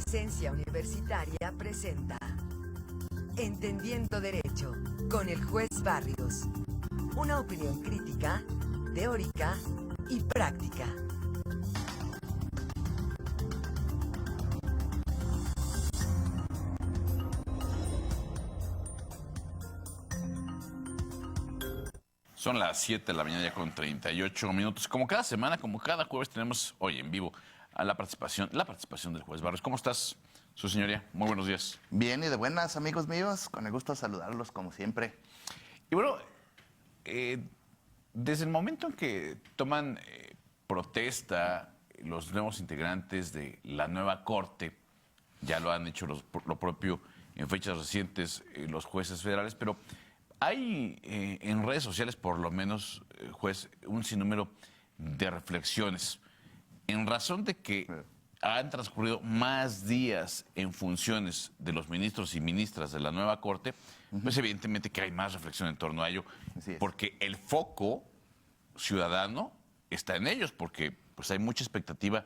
Presencia Universitaria presenta Entendiendo Derecho con el juez Barrios. Una opinión crítica, teórica y práctica. Son las 7 de la mañana ya con 38 minutos. Como cada semana, como cada jueves, tenemos hoy en vivo a la participación del juez Barrios. ¿Cómo estás, su señoría? Muy buenos días. Bien y de buenas, amigos míos. Con el gusto de saludarlos, como siempre. Y bueno, desde el momento en que toman protesta los nuevos integrantes de la nueva Corte, ya lo han hecho lo propio en fechas recientes los jueces federales, pero hay en redes sociales, por lo menos, juez, un sinnúmero de reflexiones. En razón de que han transcurrido más días en funciones de los ministros y ministras de la nueva Corte, pues evidentemente que hay más reflexión en torno a ello, porque el foco ciudadano está en ellos, porque pues hay mucha expectativa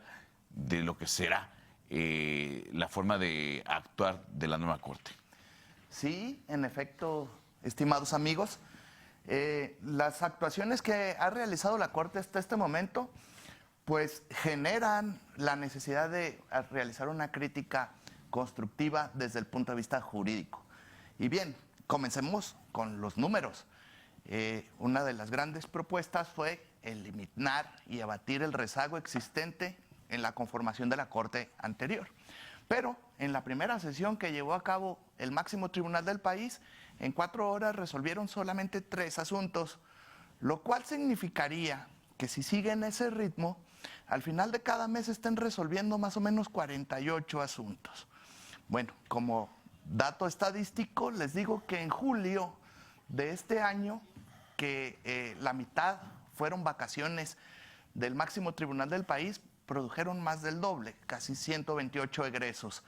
de lo que será la forma de actuar de la nueva Corte. Sí, en efecto, estimados amigos, las actuaciones que ha realizado la Corte hasta este momento, pues generan la necesidad de realizar una crítica constructiva desde el punto de vista jurídico. Y bien, comencemos con los números. Una de las grandes propuestas fue eliminar y abatir el rezago existente en la conformación de la Corte anterior. Pero en la primera sesión que llevó a cabo el máximo tribunal del país, en 4 horas resolvieron solamente 3 asuntos, lo cual significaría que si siguen ese ritmo, al final de cada mes estén resolviendo más o menos 48 asuntos. Bueno, como dato estadístico, les digo que en julio de este año, que la mitad fueron vacaciones del máximo tribunal del país, produjeron más del doble, casi 128 egresos.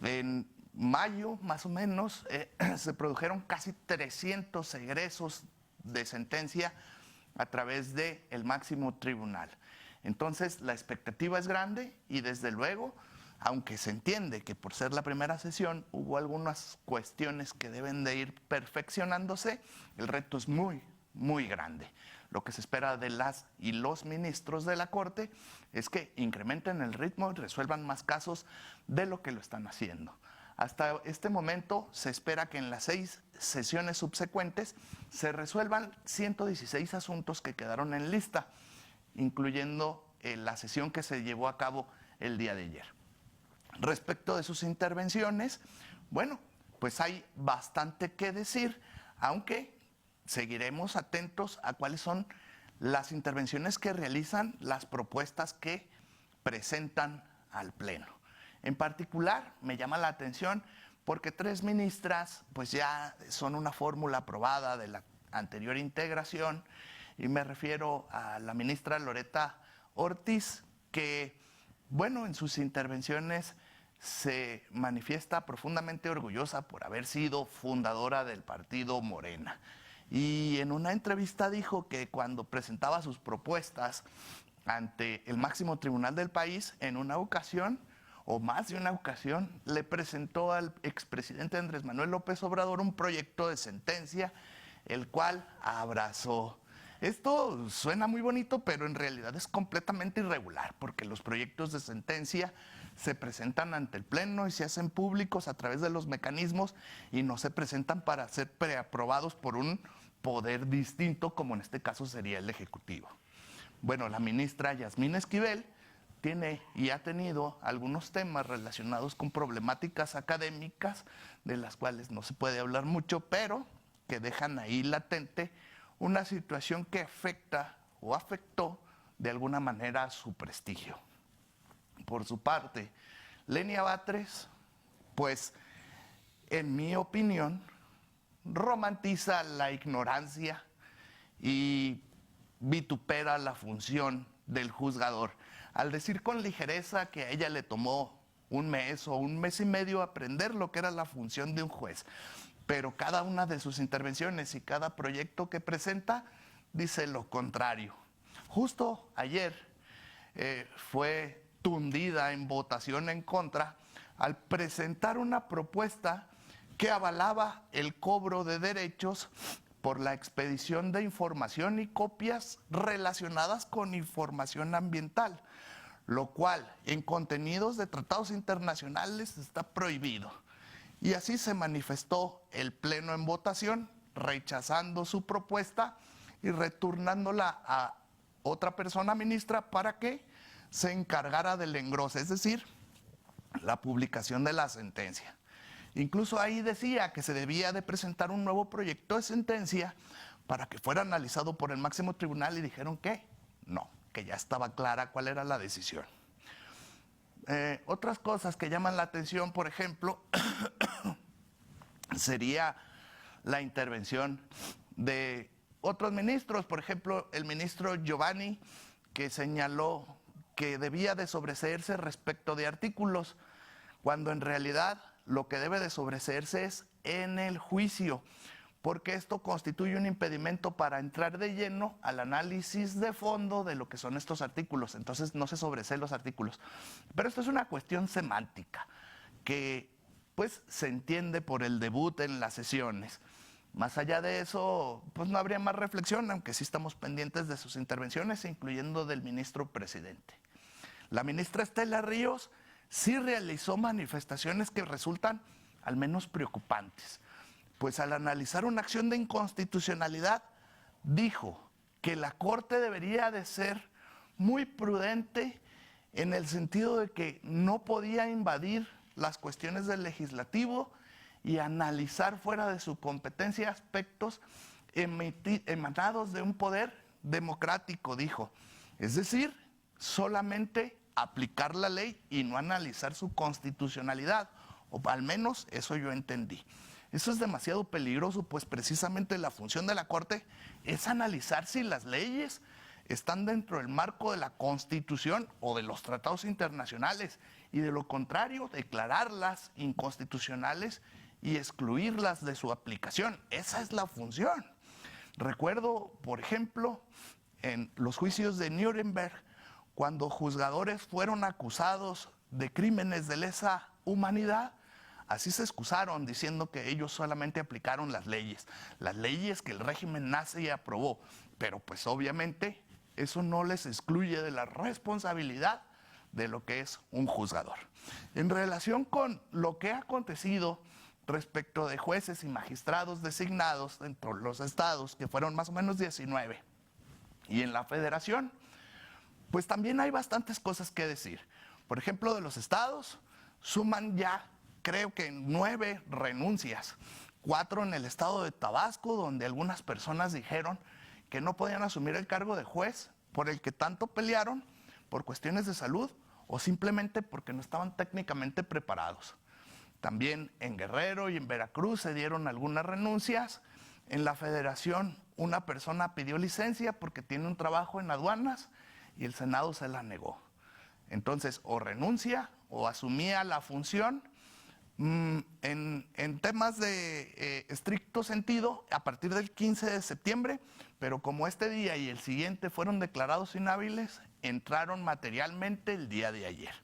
En mayo, más o menos, se produjeron casi 300 egresos de sentencia a través del máximo tribunal. Entonces, la expectativa es grande y desde luego, aunque se entiende que por ser la primera sesión hubo algunas cuestiones que deben de ir perfeccionándose, el reto es muy, muy grande. Lo que se espera de las y los ministros de la Corte es que incrementen el ritmo y resuelvan más casos de lo que lo están haciendo. Hasta este momento se espera que en las 6 sesiones subsecuentes se resuelvan 116 asuntos que quedaron en lista, incluyendo la sesión que se llevó a cabo el día de ayer. Respecto de sus intervenciones, bueno, pues hay bastante que decir, aunque seguiremos atentos a cuáles son las intervenciones que realizan las propuestas que presentan al Pleno. En particular, me llama la atención porque 3 ministras pues ya son una fórmula aprobada de la anterior integración, y me refiero a la ministra Loretta Ortiz, que, bueno, en sus intervenciones se manifiesta profundamente orgullosa por haber sido fundadora del partido Morena. Y en una entrevista dijo que cuando presentaba sus propuestas ante el máximo tribunal del país, en una ocasión, o más de una ocasión, le presentó al expresidente Andrés Manuel López Obrador un proyecto de sentencia, el cual abrazó. Esto suena muy bonito, pero en realidad es completamente irregular, porque los proyectos de sentencia se presentan ante el Pleno y se hacen públicos a través de los mecanismos y no se presentan para ser preaprobados por un poder distinto, como en este caso sería el Ejecutivo. Bueno, la ministra Yasmín Esquivel tiene y ha tenido algunos temas relacionados con problemáticas académicas, de las cuales no se puede hablar mucho, pero que dejan ahí latente una situación que afecta o afectó de alguna manera su prestigio. Por su parte, Lenia Batres, pues, en mi opinión, romantiza la ignorancia y vitupera la función del juzgador, al decir con ligereza que a ella le tomó 1 mes o 1 mes y medio aprender lo que era la función de un juez. Pero cada una de sus intervenciones y cada proyecto que presenta dice lo contrario. Justo ayer fue tundida en votación en contra al presentar una propuesta que avalaba el cobro de derechos por la expedición de información y copias relacionadas con información ambiental, lo cual en contenidos de tratados internacionales está prohibido. Y así se manifestó el Pleno en votación, rechazando su propuesta y returnándola a otra persona ministra para que se encargara del engrose, es decir, la publicación de la sentencia. Incluso ahí decía que se debía de presentar un nuevo proyecto de sentencia para que fuera analizado por el máximo tribunal y dijeron que no, que ya estaba clara cuál era la decisión. Otras cosas que llaman la atención, por ejemplo, sería la intervención de otros ministros, por ejemplo, el ministro Giovanni, que señaló que debía de sobreseerse respecto de artículos, cuando en realidad lo que debe de sobreseerse es en el juicio, porque esto constituye un impedimento para entrar de lleno al análisis de fondo de lo que son estos artículos. Entonces no se sobreseen los artículos. Pero esto es una cuestión semántica que pues se entiende por el debut en las sesiones. Más allá de eso, pues no habría más reflexión, aunque sí estamos pendientes de sus intervenciones, incluyendo del ministro presidente. La ministra Estela Ríos sí realizó manifestaciones que resultan al menos preocupantes, pues al analizar una acción de inconstitucionalidad dijo que la Corte debería de ser muy prudente en el sentido de que no podía invadir las cuestiones del legislativo y analizar fuera de su competencia aspectos emanados de un poder democrático, dijo. Es decir, solamente aplicar la ley y no analizar su constitucionalidad, o al menos eso yo entendí. Eso es demasiado peligroso, pues precisamente la función de la Corte es analizar si las leyes están dentro del marco de la Constitución o de los tratados internacionales, y de lo contrario, declararlas inconstitucionales y excluirlas de su aplicación. Esa es la función. Recuerdo, por ejemplo, en los juicios de Nuremberg, cuando juzgadores fueron acusados de crímenes de lesa humanidad, así se excusaron diciendo que ellos solamente aplicaron las leyes que el régimen nazi aprobó, pero pues obviamente eso no les excluye de la responsabilidad de lo que es un juzgador. En relación con lo que ha acontecido respecto de jueces y magistrados designados dentro de los estados, que fueron más o menos 19, y en la federación, pues también hay bastantes cosas que decir. Por ejemplo, de los estados, suman ya, creo que 9 renuncias, 4 en el estado de Tabasco, donde algunas personas dijeron que no podían asumir el cargo de juez por el que tanto pelearon por cuestiones de salud o simplemente porque no estaban técnicamente preparados. También en Guerrero y en Veracruz se dieron algunas renuncias. En la federación, una persona pidió licencia porque tiene un trabajo en aduanas y el Senado se la negó. Entonces, o renuncia o asumía la función. En temas de estricto sentido, a partir del 15 de septiembre, pero como este día y el siguiente fueron declarados inhábiles, entraron materialmente el día de ayer.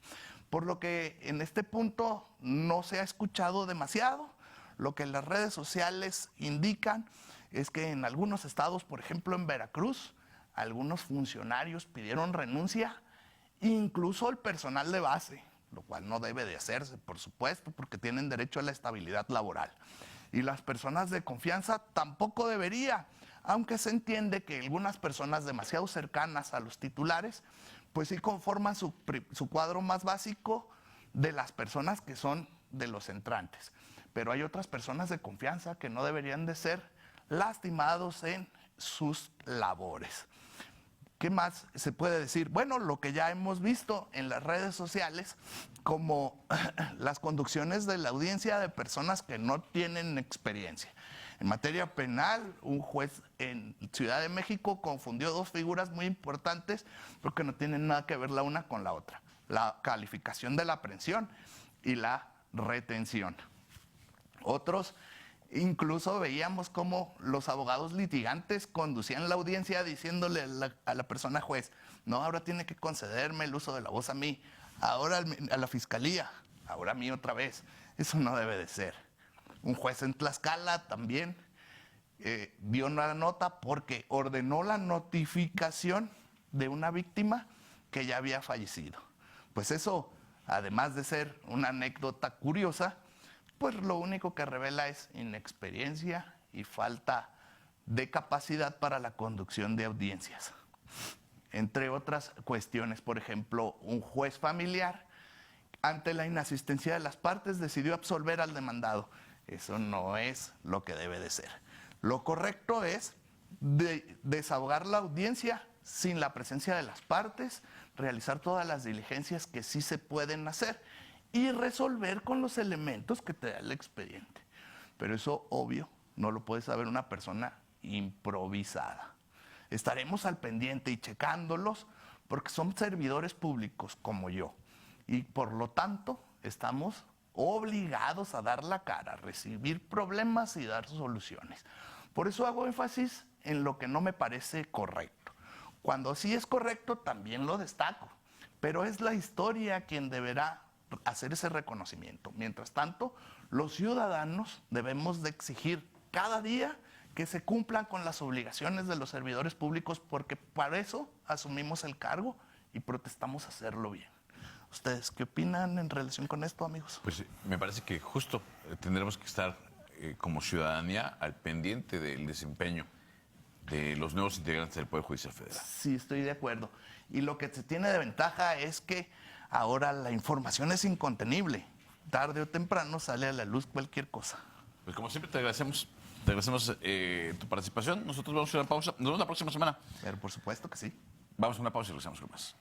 Por lo que en este punto no se ha escuchado demasiado. Lo que las redes sociales indican es que en algunos estados, por ejemplo en Veracruz, algunos funcionarios pidieron renuncia, incluso el personal de base, lo cual no debe de hacerse, por supuesto, porque tienen derecho a la estabilidad laboral. Y las personas de confianza tampoco debería, aunque se entiende que algunas personas demasiado cercanas a los titulares, pues sí conforman su cuadro más básico de las personas que son de los entrantes. Pero hay otras personas de confianza que no deberían de ser lastimados en sus labores. ¿Qué más se puede decir? Bueno, lo que ya hemos visto en las redes sociales, como las conducciones de la audiencia de personas que no tienen experiencia. En materia penal, un juez en Ciudad de México confundió 2 figuras muy importantes porque no tienen nada que ver la una con la otra. La calificación de la aprehensión y la retención. Otros, incluso veíamos cómo los abogados litigantes conducían la audiencia diciéndole a la persona juez, no, ahora tiene que concederme el uso de la voz a mí, ahora a la fiscalía, ahora a mí otra vez. Eso no debe de ser. Un juez en Tlaxcala también dio una nota porque ordenó la notificación de una víctima que ya había fallecido. Pues eso, además de ser una anécdota curiosa, pues lo único que revela es inexperiencia y falta de capacidad para la conducción de audiencias. Entre otras cuestiones, por ejemplo, un juez familiar, ante la inasistencia de las partes, decidió absolver al demandado. Eso no es lo que debe de ser. Lo correcto es desahogar la audiencia sin la presencia de las partes, realizar todas las diligencias que sí se pueden hacer y resolver con los elementos que te da el expediente. Pero eso, obvio, no lo puede saber una persona improvisada. Estaremos al pendiente y checándolos porque son servidores públicos como yo y por lo tanto estamos obligados a dar la cara, recibir problemas y dar soluciones. Por eso hago énfasis en lo que no me parece correcto. Cuando sí es correcto, también lo destaco, pero es la historia quien deberá hacer ese reconocimiento. Mientras tanto, los ciudadanos debemos de exigir cada día que se cumplan con las obligaciones de los servidores públicos porque para eso asumimos el cargo y protestamos hacerlo bien. ¿Ustedes qué opinan en relación con esto, amigos? Pues me parece que justo tendremos que estar como ciudadanía al pendiente del desempeño de los nuevos integrantes del Poder Judicial Federal. Sí, estoy de acuerdo. Y lo que se tiene de ventaja es que ahora la información es incontenible. Tarde o temprano sale a la luz cualquier cosa. Pues como siempre te agradecemos tu participación. Nosotros vamos a ir a una pausa. Nos vemos la próxima semana. Pero por supuesto que sí. Vamos a una pausa y regresamos con más.